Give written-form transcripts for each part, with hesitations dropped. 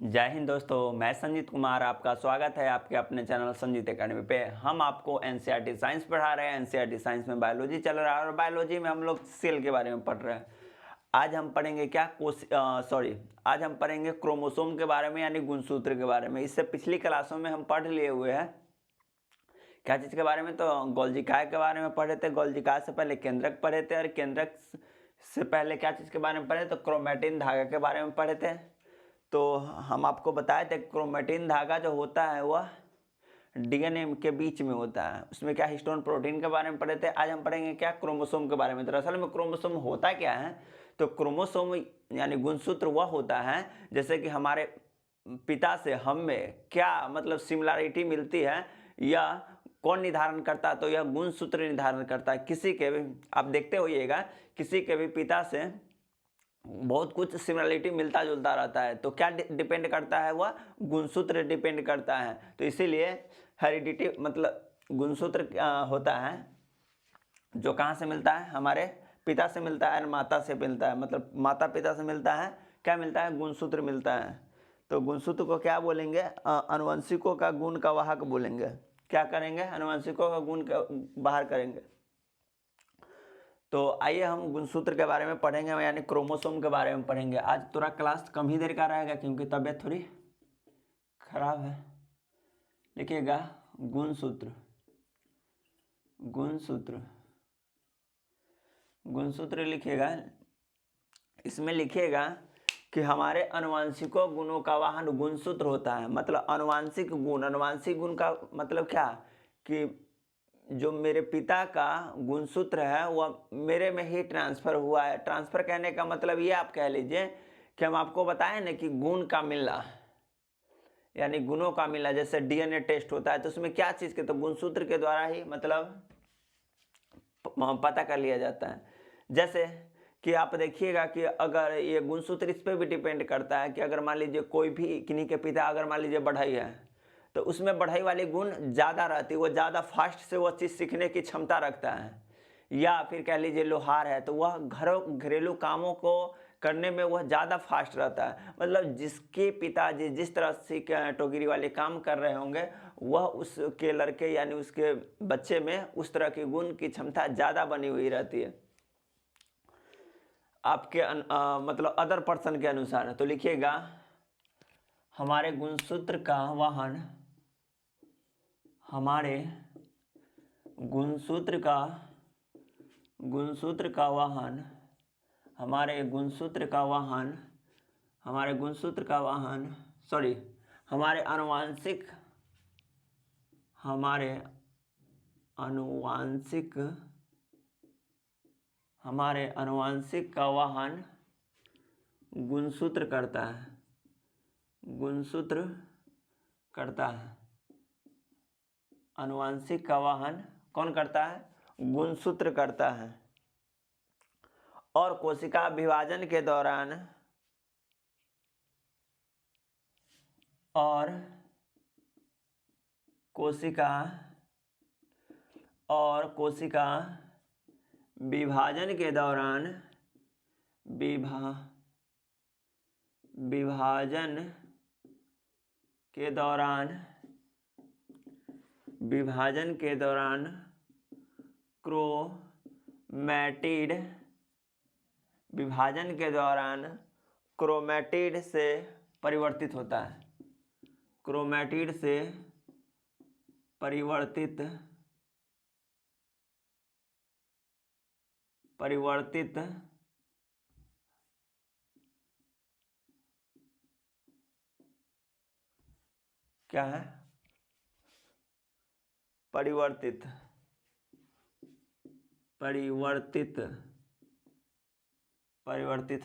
जय हिंद दोस्तों, मैं संजीत कुमार। आपका स्वागत है आपके अपने चैनल संजीत एकेडमी पे। हम आपको एनसीईआरटी साइंस पढ़ा रहे हैं। एनसीईआरटी साइंस में बायोलॉजी चल रहा है और बायोलॉजी में हम लोग सेल के बारे में पढ़ रहे हैं। आज हम पढ़ेंगे आज हम पढ़ेंगे क्रोमोसोम के बारे में, यानी गुणसूत्र के बारे में। इससे पिछली क्लासों में हम पढ़ लिए हुए हैं क्या चीज़ के बारे में, तो गोल्गी काय के बारे में पढ़े थे। गोल्गी काय से पहले केंद्रक पढ़े थे, और केंद्रक से पहले क्या चीज़ के बारे में पढ़े, तो क्रोमैटिन धागा के बारे में पढ़े थे। तो हम आपको बताए थे क्रोमैटिन धागा जो होता है वह डीएनए के बीच में होता है। उसमें क्या हिस्टोन प्रोटीन के बारे में पढ़े थे। आज हम पढ़ेंगे क्या क्रोमोसोम के बारे में। दरअसल में क्रोमोसोम होता क्या है, तो क्रोमोसोम यानी गुणसूत्र वह होता है जैसे कि हमारे पिता से हम में क्या मतलब सिमिलरिटी मिलती है, या कौन निर्धारण करता है, तो यह गुणसूत्र निर्धारण करता है। किसी के भी आप देखते होइएगा, किसी के भी पिता से बहुत कुछ सिमिलरिटी मिलता जुलता रहता है, तो क्या डिपेंड करता है, वह गुणसूत्र डिपेंड करता है। तो इसीलिए हेरिडिटी मतलब गुणसूत्र होता है जो कहाँ से मिलता है, हमारे पिता से मिलता है और माता से मिलता है। मतलब माता पिता से मिलता है, क्या मिलता है, गुणसूत्र मिलता है। तो गुणसूत्र को क्या बोलेंगे, अनुवंशिकों का गुण का वाहक बोलेंगे। क्या करेंगे, अनुवंशिकों का गुण का बाहर करेंगे। तो आइए हम गुणसूत्र के बारे में पढ़ेंगे, यानी क्रोमोसोम के बारे में पढ़ेंगे। आज थोड़ा क्लास कम ही देर का रहेगा क्योंकि तबीयत थोड़ी खराब है। लिखिएगा गुणसूत्र। गुणसूत्र गुणसूत्र लिखिएगा। इसमें लिखिएगा कि हमारे अनुवांशिकों गुणों का वाहन गुणसूत्र होता है। मतलब अनुवांशिक गुण का मतलब क्या, कि जो मेरे पिता का गुणसूत्र है वह मेरे में ही ट्रांसफ़र हुआ है। ट्रांसफ़र कहने का मतलब ये आप कह लीजिए कि हम आपको बताएं ना कि गुण का मिलना, यानी गुणों का मिलना। जैसे डीएनए टेस्ट होता है तो उसमें क्या चीज़ के, तो गुणसूत्र के द्वारा ही मतलब पता कर लिया जाता है। जैसे कि आप देखिएगा कि अगर ये गुणसूत्र इस पर भी डिपेंड करता है कि अगर मान लीजिए कोई भी किन्हीं के पिता अगर मान लीजिए बढ़ई है, तो उसमें बढ़ई वाली गुण ज़्यादा रहती है, वो ज़्यादा फास्ट से वो चीज़ सीखने की क्षमता रखता है। या फिर कह लीजिए लोहार है, तो वह घरेलू कामों को करने में वह ज़्यादा फास्ट रहता है। मतलब जिसके पिताजी जिस तरह से टोगिरी वाले काम कर रहे होंगे, वह उसके लड़के यानी उसके बच्चे में उस तरह की गुण की क्षमता ज़्यादा बनी हुई रहती है आपके मतलब अदर पर्सन के अनुसार। तो लिखिएगा हमारे गुणसूत्र का वाहन, हमारे गुणसूत्र का वाहन, हमारे गुणसूत्र का वाहन, हमारे गुणसूत्र का वाहन हमारे अनुवांशिक हमारे अनुवांशिक का वाहन गुणसूत्र करता है। गुणसूत्र करता है। अनुवांशिक का वाहन कौन करता है, गुणसूत्र करता है। और कोशिका विभाजन के दौरान कोशिका विभाजन के दौरान क्रोमैटिड से परिवर्तित होता है। क्रोमैटिड से परिवर्तित क्या है, परिवर्तित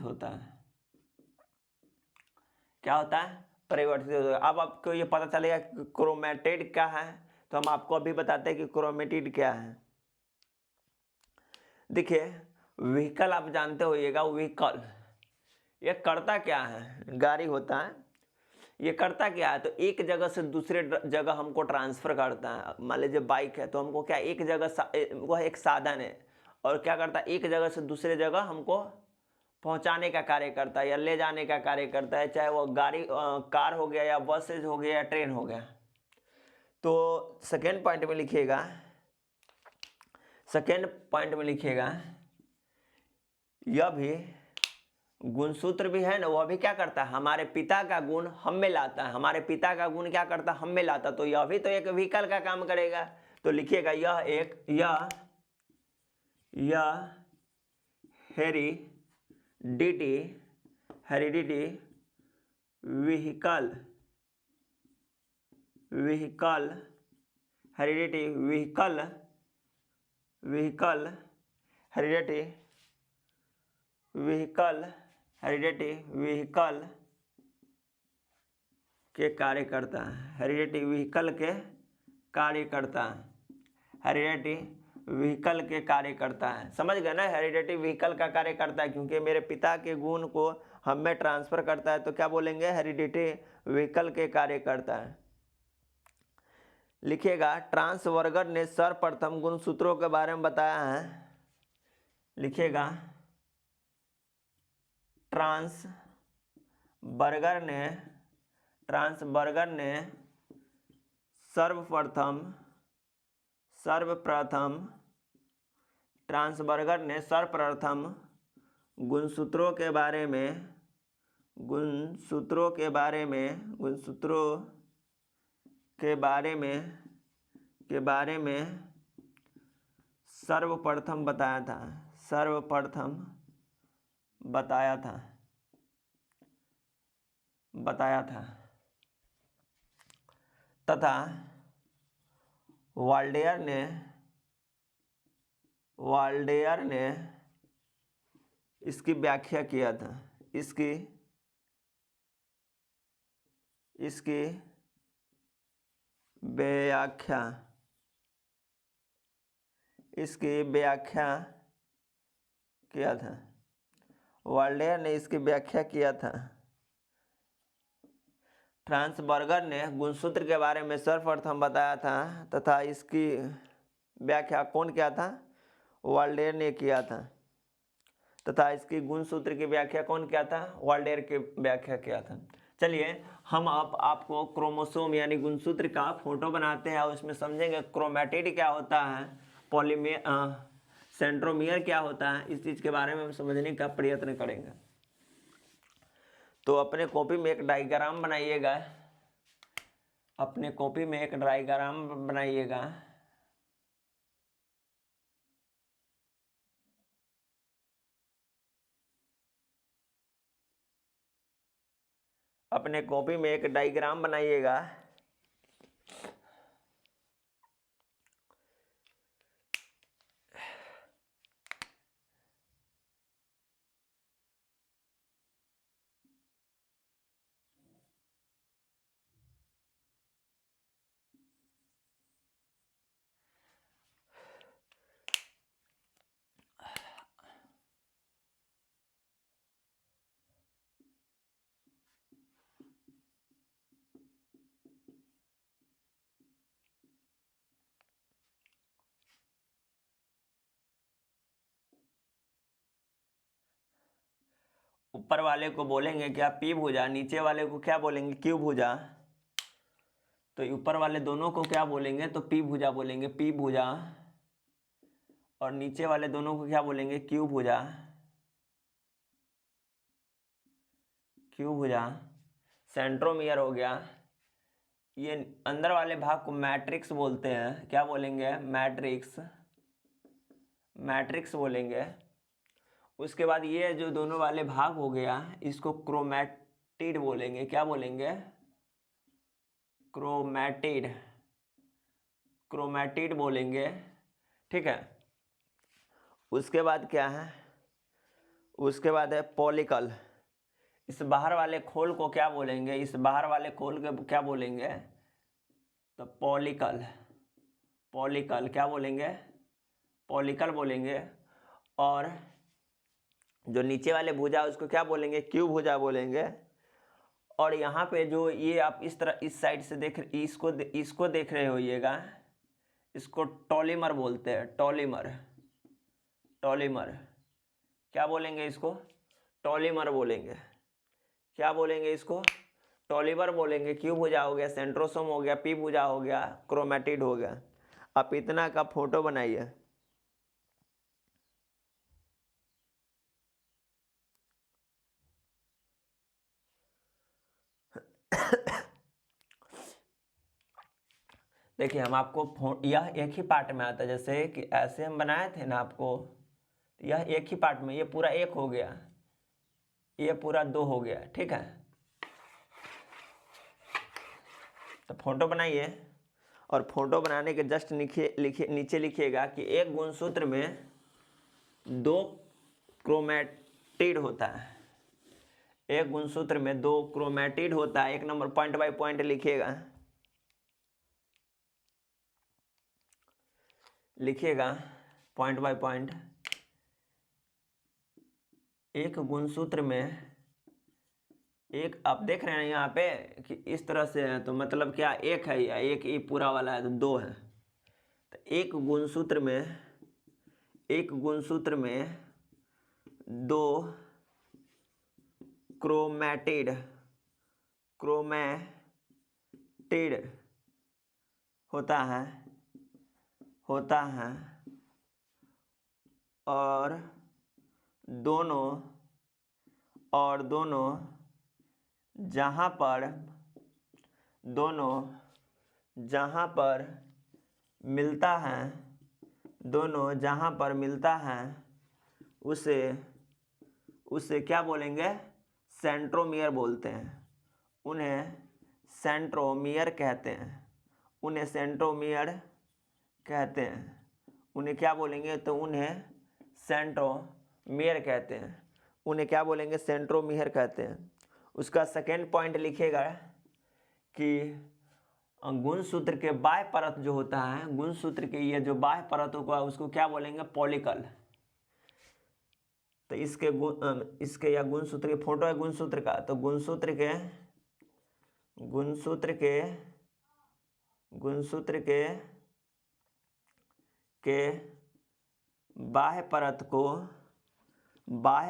होता है। क्या होता है, परिवर्तित होता है। अब आपको ये पता चलेगा कि क्रोमैटिड क्या है, तो हम आपको अभी बताते हैं कि क्रोमैटिड क्या है। देखिए व्हीकल आप जानते होइएगा, व्हीकल ये करता क्या है, गाड़ी होता है, ये करता क्या है, तो एक जगह से दूसरे जगह हमको ट्रांसफ़र करता है। मान लीजिए बाइक है, तो हमको क्या एक जगह वह एक साधन है, और क्या करता है, एक जगह से दूसरे जगह हमको पहुंचाने का कार्य करता है या ले जाने का कार्य करता है, चाहे वो गाड़ी कार हो गया या बसेज हो गया या ट्रेन हो गया। तो सेकेंड पॉइंट में लिखिएगा, सेकेंड पॉइंट में लिखिएगा यह भी गुणसूत्र भी है ना, वह भी क्या करता है, हमारे पिता का गुण हम में लाता है। हमारे पिता का गुण क्या करता है, हम में लाता, तो यह भी तो एक व्हीकल का काम करेगा। तो लिखिएगा यह हेरिडिटी व्हीकल हेरिडिटी व्हीकल के कार्य करता है, हेरिडिटी व्हीकल के कार्य करता है, हेरिडिटी व्हीकल के कार्य करता है। समझ गए ना, हेरिडिटी व्हीकल का कार्य करता है, क्योंकि मेरे पिता के गुण को हम में ट्रांसफर करता है, तो क्या बोलेंगे, हेरिडिटी व्हीकल के कार्य करता है। लिखिएगा ट्रांसवर्गर ने सर्वप्रथम गुणसूत्रों के बारे में बताया है। लिखिएगा ट्रांसवर्गर ने सर्वप्रथम गुणसूत्रों के बारे में सर्वप्रथम बताया था तथा वाल्डेयर ने इसकी व्याख्या किया था, इसकी व्याख्या किया था। वाल्डेयर ने इसकी व्याख्या किया था। ट्रांसवर्गर ने गुणसूत्र के बारे में सर्वप्रथम बताया था तथा इसकी व्याख्या कौन किया था, वाल्डेयर ने किया था, तथा इसकी गुणसूत्र की व्याख्या कौन किया था, वाल्डेयर की व्याख्या किया था। चलिए हम आपको क्रोमोसोम यानी गुणसूत्र का फोटो बनाते हैं और उसमें समझेंगे क्रोमैटिड क्या होता है, पॉलीमेर सेंट्रोमियर क्या होता है, इस चीज़ के बारे में हम समझने का प्रयत्न करेंगे। तो अपने कॉपी में एक डायग्राम बनाइएगा, अपने कॉपी में एक डायग्राम बनाइएगा। ऊपर वाले को बोलेंगे क्या, पी भुजा, नीचे वाले को क्या बोलेंगे, क्यू भुजा। तो ऊपर वाले दोनों को क्या बोलेंगे, तो पी भुजा बोलेंगे, पी भुजा, और नीचे वाले दोनों को क्या बोलेंगे, क्यू भुजा, क्यू भुजा। सेंट्रोमियर हो गया, ये अंदर वाले भाग को मैट्रिक्स बोलते हैं, क्या बोलेंगे, मैट्रिक्स बोलेंगे। उसके बाद ये जो दोनों वाले भाग हो गया इसको क्रोमैटिड बोलेंगे, क्या बोलेंगे, क्रोमैटिड बोलेंगे, ठीक है। उसके बाद क्या है, उसके बाद है पॉलिकल। इस बाहर वाले खोल को क्या बोलेंगे, इस बाहर वाले खोल को क्या बोलेंगे, तो पॉलिकल क्या बोलेंगे, पॉलिकल बोलेंगे। और जो नीचे वाले भुजा उसको क्या बोलेंगे, क्यू भुजा बोलेंगे। और यहाँ पे जो ये आप इस तरह इस साइड से इसको देख रहे होइएगा, इसको टॉलीमर बोलते हैं, टॉलीमर क्या बोलेंगे इसको, टॉलीमर बोलेंगे। क्या बोलेंगे इसको? टॉलीमर बोलेंगे। क्यू भुजा हो गया, सेंट्रोसोम हो गया, पी भुजा हो गया, क्रोमेटिड हो गया। आप इतना का फोटो बनाइए। देखिए हम आपको यह एक ही पार्ट में आता है, जैसे कि ऐसे हम बनाए थे ना आपको, यह एक ही पार्ट में, ये पूरा एक हो गया, ये पूरा दो हो गया, ठीक है। तो फोटो बनाइए और फोटो बनाने के जस्ट नीचे लिखिएगा कि एक गुणसूत्र में 2 क्रोमेटिड होता है। एक गुणसूत्र में 2 क्रोमेटिड होता है। 1 नंबर पॉइंट बाय पॉइंट लिखिएगा, पॉइंट बाय पॉइंट। एक गुणसूत्र में एक, आप देख रहे हैं यहाँ पे कि इस तरह से है, तो मतलब क्या एक है या एक ये पूरा वाला है तो 2 है। तो एक गुणसूत्र में 2 क्रोमेटिड होता है और दोनों जहाँ पर मिलता है उसे क्या बोलेंगे? सेंट्रोमियर बोलते हैं। उन्हें सेंट्रोमियर कहते हैं। उन्हें क्या बोलेंगे? तो उन्हें सेंट्रोमियर कहते हैं। उन्हें क्या बोलेंगे? सेंट्रोमियर कहते हैं। उसका सेकेंड पॉइंट लिखिएगा कि गुणसूत्र के बाह्य परत जो होता है, गुणसूत्र के ये जो बाह्य परत होगा उसको क्या बोलेंगे? पॉलिकल। तो इसके या गुणसूत्र के फोटो है गुणसूत्र का, तो गुणसूत्र के बाह्य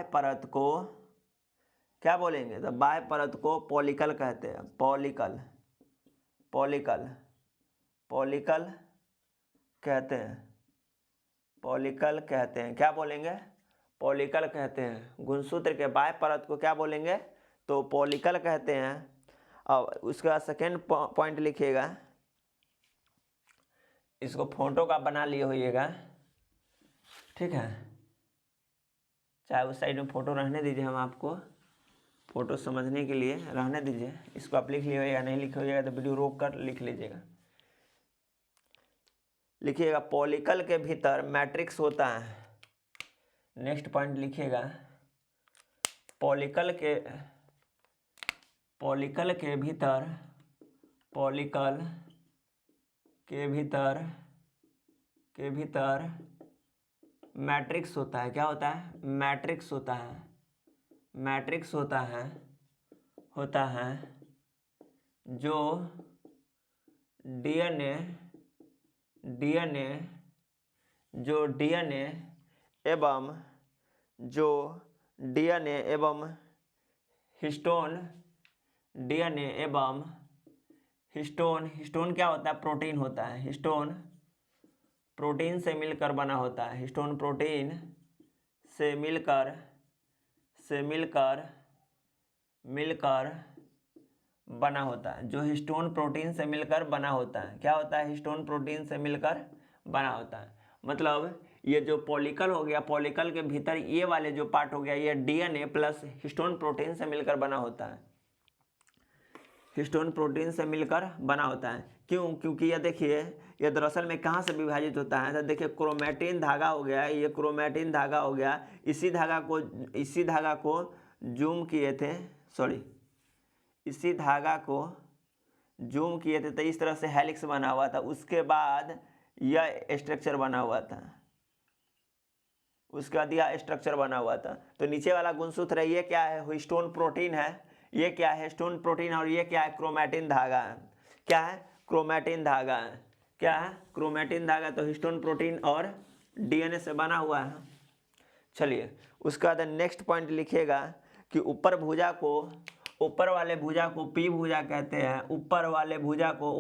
परत को क्या बोलेंगे? तो बाह्य परत को पॉलिकल कहते हैं। पॉलिकल कहते हैं। क्या बोलेंगे? पॉलिकल कहते हैं। गुणसूत्र के बाह्य परत को क्या बोलेंगे? तो पॉलिकल कहते हैं। और उसका सेकेंड पॉइंट लिखिएगा, इसको फोटो का बना लिए होइएगा, ठीक है। चाहे उस साइड में फोटो रहने दीजिए, हम आपको फोटो समझने के लिए रहने दीजिए। इसको आप लिख लीजिएगा, नहीं लिखे होइएगा तो वीडियो रोक कर लिख लीजिएगा। लिखिएगा पॉलिकल के भीतर मैट्रिक्स होता है। नेक्स्ट पॉइंट लिखिएगा पॉलिकल के भीतर मैट्रिक्स होता है। क्या होता है? मैट्रिक्स होता है जो डीएनए एवं हिस्टोन हिस्टोन क्या होता है? प्रोटीन होता है। हिस्टोन प्रोटीन से मिलकर बना होता है। हिस्टोन प्रोटीन से मिलकर बना होता है। जो हिस्टोन प्रोटीन से मिलकर बना होता है। क्या होता है? हिस्टोन प्रोटीन से मिलकर बना होता है। मतलब ये जो पॉलिकल हो गया, पॉलिकल के भीतर ये वाले जो पार्ट हो गया, ये डीएनए प्लस हिस्टोन प्रोटीन से मिलकर बना होता है। हिस्टोन प्रोटीन से मिलकर बना होता है। क्यों? क्योंकि ये देखिए, ये दरअसल में कहाँ से विभाजित होता है? तो देखिए क्रोमेटिन धागा हो गया, ये क्रोमेटिन धागा हो गया। इसी धागा को जूम किए थे, इसी धागा को जूम किए थे तो इस तरह से हेलिक्स बना हुआ था। उसके बाद यह स्ट्रक्चर बना हुआ था, उसके बाद यह स्ट्रक्चर बना हुआ था। तो नीचे वाला गुणसूत्र है, ये क्या है? हिस्टोन प्रोटीन है। ये क्या है? Histone protein. और ये क्या है? क्रोमेटिन धागा है। क्या है? क्रोमेटिन धागा है। क्या है? क्रोमेटिन धागा। तो हिस्टोन प्रोटीन और डीएनए से बना हुआ है। चलिए उसका बाद नेक्स्ट पॉइंट लिखिएगा कि ऊपर वाले भुजा को पी भुजा कहते हैं। ऊपर वाले भुजा को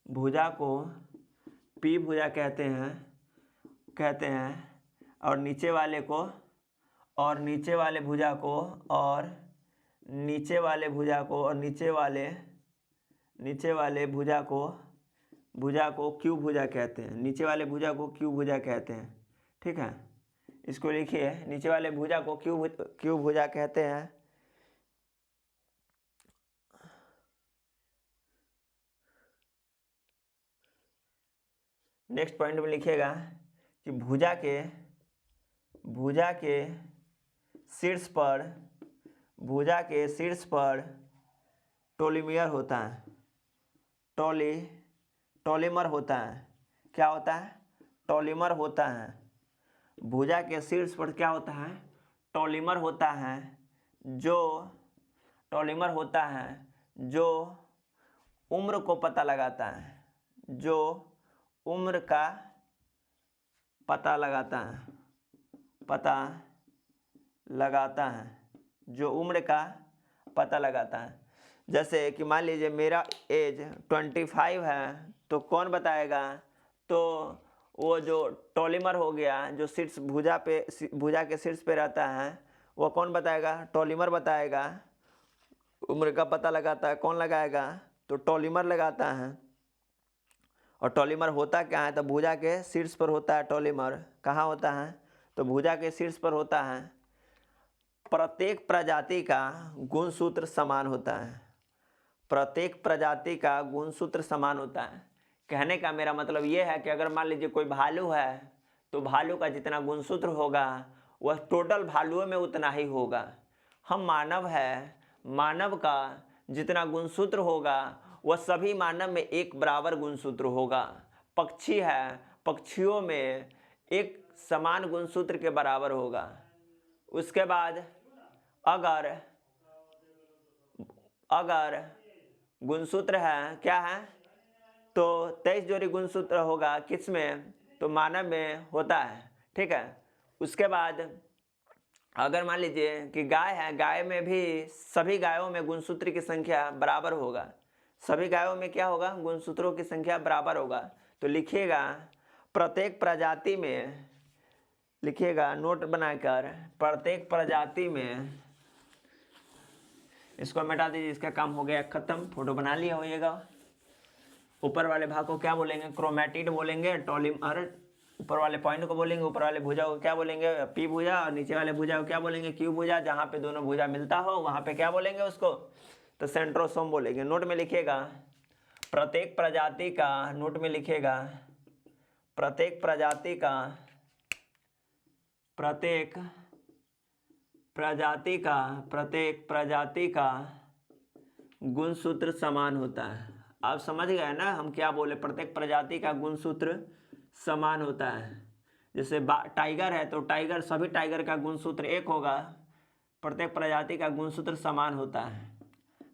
भुजा को पी भुजा कहते हैं और नीचे वाले भुजा को भुजा को क्यू भुजा कहते हैं। नीचे वाले भुजा को क्यू भुजा कहते हैं। ठीक है, इसको लिखिए, नीचे वाले भुजा को क्यू भुजा कहते हैं। नेक्स्ट पॉइंट में लिखिएगा कि भुजा के शीर्ष पर टोलीमर होता है। टॉलीमर होता है। क्या होता है? टॉलीमर होता है। भुजा के शीर्ष पर क्या होता है? टॉलीमर होता है, जो उम्र को पता लगाता है। जो उम्र का पता लगाता है। जैसे कि मान लीजिए मेरा एज 25 है, तो कौन बताएगा? तो वो जो टॉलीमर हो गया, जो शीर्ष भुजा के शीर्ष पे रहता है, वो कौन बताएगा? टॉलीमर बताएगा। उम्र का पता लगाता है, कौन लगाएगा? तो टॉलीमर लगाता है। और टॉलीमर होता क्या है? तो भुजा के शीर्ष पर होता है टॉलीमर। कहाँ होता है? तो भुजा के शीर्ष पर होता है। प्रत्येक प्रजाति का गुणसूत्र समान होता है। कहने का मेरा मतलब ये है कि अगर मान लीजिए कोई भालू है, तो भालू का जितना गुणसूत्र होगा वह टोटल भालुओं में उतना ही होगा। हम मानव है, मानव का जितना गुणसूत्र होगा वह सभी मानव में एक बराबर गुणसूत्र होगा। पक्षी है, पक्षियों में एक समान गुणसूत्र के बराबर होगा। उसके बाद अगर गुणसूत्र है, क्या है? तो 23 जोड़ी गुणसूत्र होगा। किस में? तो मानव में होता है। ठीक है, उसके बाद अगर मान लीजिए कि गाय है, गाय में भी सभी गायों में गुणसूत्र की संख्या बराबर होगा। सभी गायों में क्या होगा? गुणसूत्रों की संख्या बराबर होगा। तो लिखिएगा प्रत्येक प्रजाति में, लिखिएगा नोट बनाकर, प्रत्येक प्रजाति में, इसको मिटा दीजिए, इसका काम हो गया खत्म। फोटो बना लिया होइएगा। ऊपर वाले भाग को क्या बोलेंगे? क्रोमेटिड बोलेंगे। टॉलीमर ऊपर वाले पॉइंट को बोलेंगे। ऊपर वाले भुजा को क्या बोलेंगे? पी भुजा। और नीचे वाले भुजा को क्या बोलेंगे? क्यू भुजा। जहाँ पे दोनों भुजा मिलता हो वहाँ पे क्या बोलेंगे उसको? तो सेंट्रोसोम बोलेंगे। नोट में लिखिएगा प्रत्येक प्रजाति का, नोट में लिखिएगा प्रत्येक प्रजाति का गुणसूत्र समान होता है। आप समझ गए ना हम क्या बोले? प्रत्येक प्रजाति का गुणसूत्र समान होता है। जैसे टाइगर है, तो टाइगर, सभी टाइगर का गुणसूत्र एक होगा। प्रत्येक प्रजाति का गुणसूत्र समान होता है।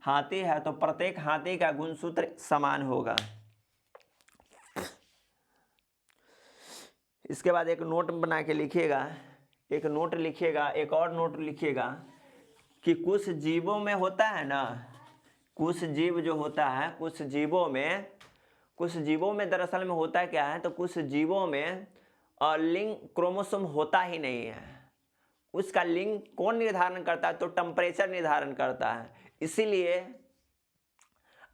हाथी है, तो प्रत्येक हाथी का गुणसूत्र समान होगा। इसके बाद एक नोट बना के लिखिएगा, एक और नोट लिखिएगा कि कुछ जीवों में होता है ना, कुछ जीव जो होता है, कुछ जीवों में दरअसल में होता क्या है? तो कुछ जीवों में लिंग क्रोमोसोम होता ही नहीं है। उसका लिंग कौन निर्धारण करता है? तो टेम्परेचर निर्धारण करता है। इसीलिए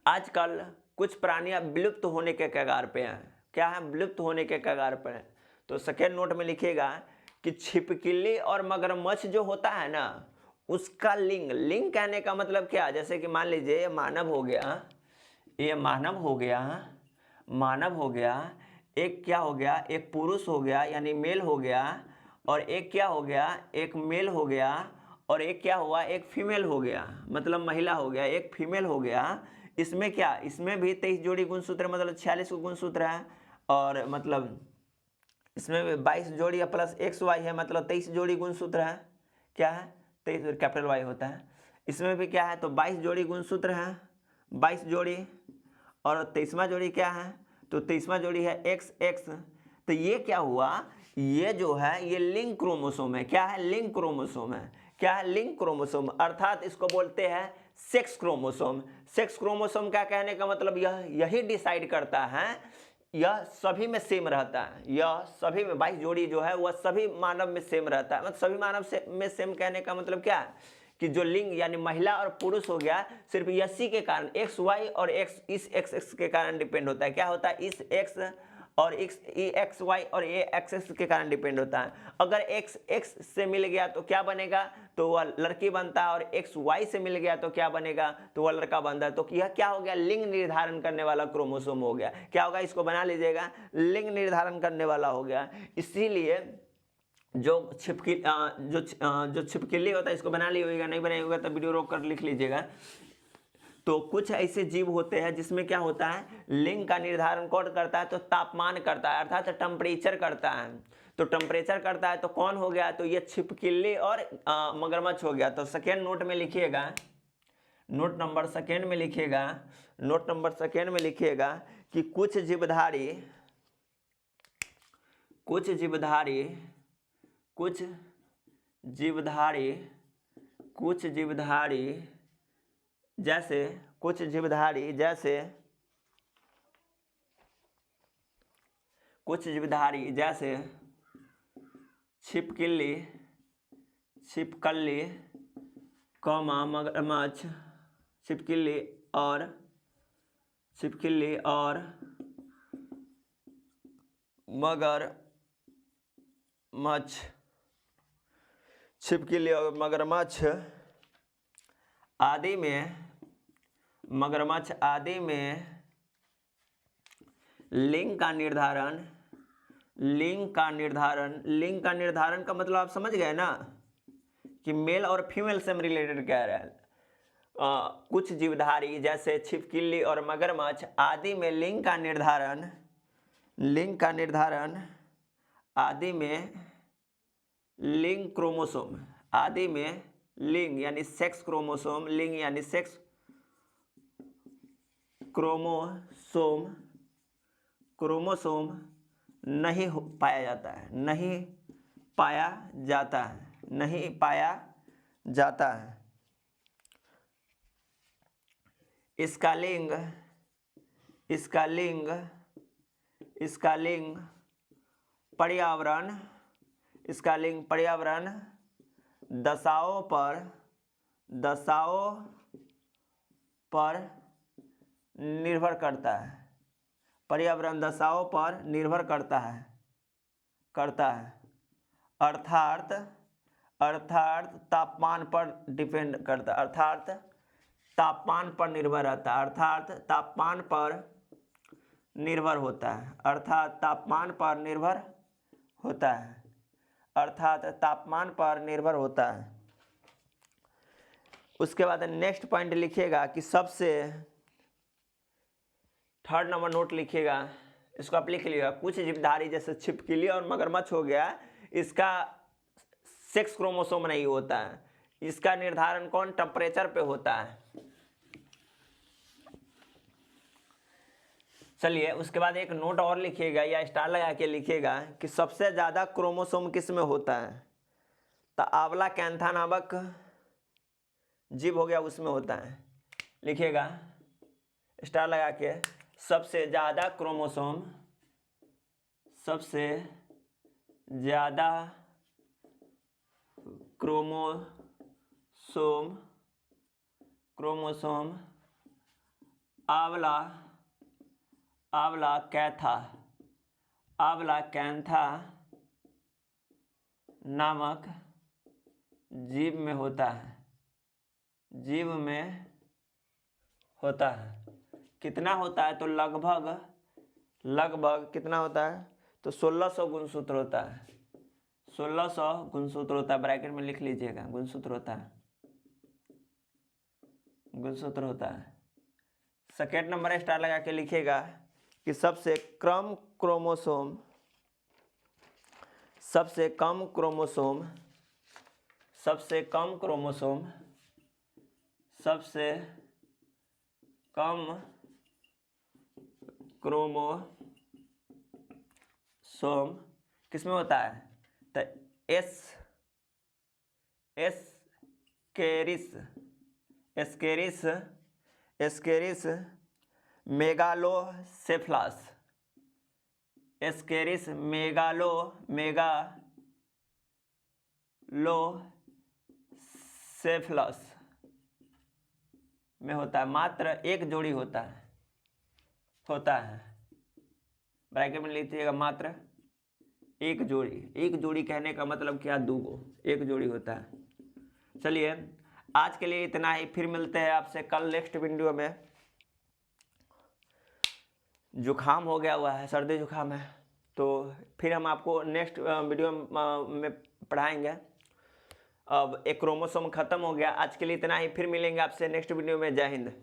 आजकल कुछ प्राणियां विलुप्त होने के कगार पे हैं। क्या है? विलुप्त होने के कगार पर है। तो सेकेंड नोट में लिखिएगा कि छिपकली और मगरमच्छ जो होता है ना, उसका लिंग कहने का मतलब क्या? जैसे कि मान लीजिए ये मानव हो गया, एक क्या हो गया? एक पुरुष हो गया, यानी मेल हो गया, और एक क्या हो गया? एक मेल हो गया, और एक क्या हुआ? एक फीमेल हो गया, मतलब महिला हो गया, एक फीमेल हो गया। इसमें क्या? इसमें भी 23 जोड़ी गुणसूत्र, मतलब 46 गुणसूत्र है। और मतलब इसमें भी 22 जोड़ी प्लस XY है, मतलब 23 जोड़ी गुणसूत्र है। क्या है? 23 कैपिटल Y होता है। इसमें भी क्या है? तो 22 जोड़ी गुणसूत्र है, 22 जोड़ी। और 23वां जोड़ी क्या है? तो 23वां जोड़ी है XX। तो ये क्या हुआ, ये जो है ये लिंक क्रोमोसोम है। क्या है, लिंक क्रोमोसोम है। क्या है, लिंक क्रोमोसोम, अर्थात इसको बोलते हैं सेक्स क्रोमोसोम। सेक्स क्रोमोसोम का कहने का मतलब यही डिसाइड करता है, यह सभी में सेम रहता है, यह सभी में 22 जोड़ी जो है वह सभी मानव में सेम रहता है। मतलब सभी मानव में सेम कहने का मतलब क्या है कि जो लिंग यानी महिला और पुरुष हो गया, सिर्फ यसी के कारण एक्स वाई और एक्स इस एक्स एक्स के कारण डिपेंड होता है। क्या होता है, इस एक्स और एक्स वाई और ए एक्स एक्स के कारण डिपेंड होता है। अगर एक्स एक्स से मिल गया तो क्या बनेगा, तो वह लड़की बनता है, और एक्स वाई से मिल गया तो क्या बनेगा, तो वह लड़का बनता है। तो यह क्या हो गया, लिंग निर्धारण करने वाला क्रोमोसोम हो गया। क्या होगा, इसको बना लीजिएगा, लिंग निर्धारण करने वाला हो गया। इसीलिए जो छिपकली होता है, इसको बना लिएगा, नहीं बनाए होगा तो वीडियो रोक कर लिख लीजिएगा। तो कुछ ऐसे जीव होते हैं जिसमें क्या होता है, लिंग का निर्धारण कौन करता है, तो तापमान करता है, अर्थात टेम्परेचर करता है। तो टेम्परेचर करता है तो कौन हो गया, तो ये छिपकली और मगरमच्छ हो गया। तो सेकेंड नोट में लिखिएगा, नोट नंबर सेकेंड में लिखिएगा, नोट नंबर सेकेंड में लिखिएगा कि कुछ जीवधारी जैसे छिपकली, मगरमच्छ, छिपकली और मगरमच्छ आदि में लिंग का निर्धारण का मतलब आप समझ गए ना कि मेल और फीमेल से हम रिलेटेड कह रहे हैं। कुछ जीवधारी जैसे छिपकली और मगरमच्छ आदि में लिंग का निर्धारण आदि में लिंग क्रोमोसोम, आदि में लिंग यानी सेक्स क्रोमोसोम, लिंग यानी सेक्स क्रोमोसोम नहीं पाया जाता है। इसका लिंग पर्यावरण दशाओं पर निर्भर करता है, पर्यावरण दशाओं पर निर्भर करता है, अर्थात तापमान पर डिपेंड करता है, अर्थात तापमान पर निर्भर रहता है, अर्थात तापमान पर निर्भर होता है, अर्थात तापमान पर निर्भर होता है। उसके बाद नेक्स्ट पॉइंट लिखिएगा कि सबसे, थर्ड नंबर नोट लिखिएगा, इसको आप लिख लीजिएगा। कुछ जीवधारी जैसे छिपकली और मगरमच्छ हो गया, इसका सेक्स क्रोमोसोम नहीं होता है, इसका निर्धारण कौन, टेम्परेचर पे होता है। चलिए उसके बाद एक नोट और लिखिएगा या स्टार लगा के लिखिएगा कि सबसे ज्यादा क्रोमोसोम किस में होता है, तो आंवला कैंथा नामक जीव हो गया, उसमें होता है। लिखिएगा स्टार लगा के, सबसे ज्यादा क्रोमोसोम आंवला कैंथा नामक जीव में होता है। कितना होता है, तो लगभग कितना होता है, तो 1600 गुणसूत्र होता है, 1600 गुणसूत्र होता है, ब्रैकेट में लिख लीजिएगा, गुणसूत्र होता है। सेकेंड नंबर स्टार लगा के लिखिएगा कि सबसे कम क्रोमोसोम क्रोमोसोम किस में होता है? तो एस्केरिस मेगालोसेफलस, एस्केरिस मेगालोसेफलस में होता है। मात्र एक जोड़ी होता है ब्रैकेट में लिखिएगा, मात्र एक जोड़ी। एक जोड़ी कहने का मतलब क्या? दूगो, एक जोड़ी होता है। चलिए आज के लिए इतना ही, फिर मिलते हैं आपसे कल नेक्स्ट वीडियो में। जुकाम हो गया हुआ है, सर्दी जुकाम है, तो फिर हम आपको नेक्स्ट वीडियो में पढ़ाएंगे। अब एक क्रोमोसोम खत्म हो गया। आज के लिए इतना ही, फिर मिलेंगे आपसे नेक्स्ट वीडियो में। जय हिंद।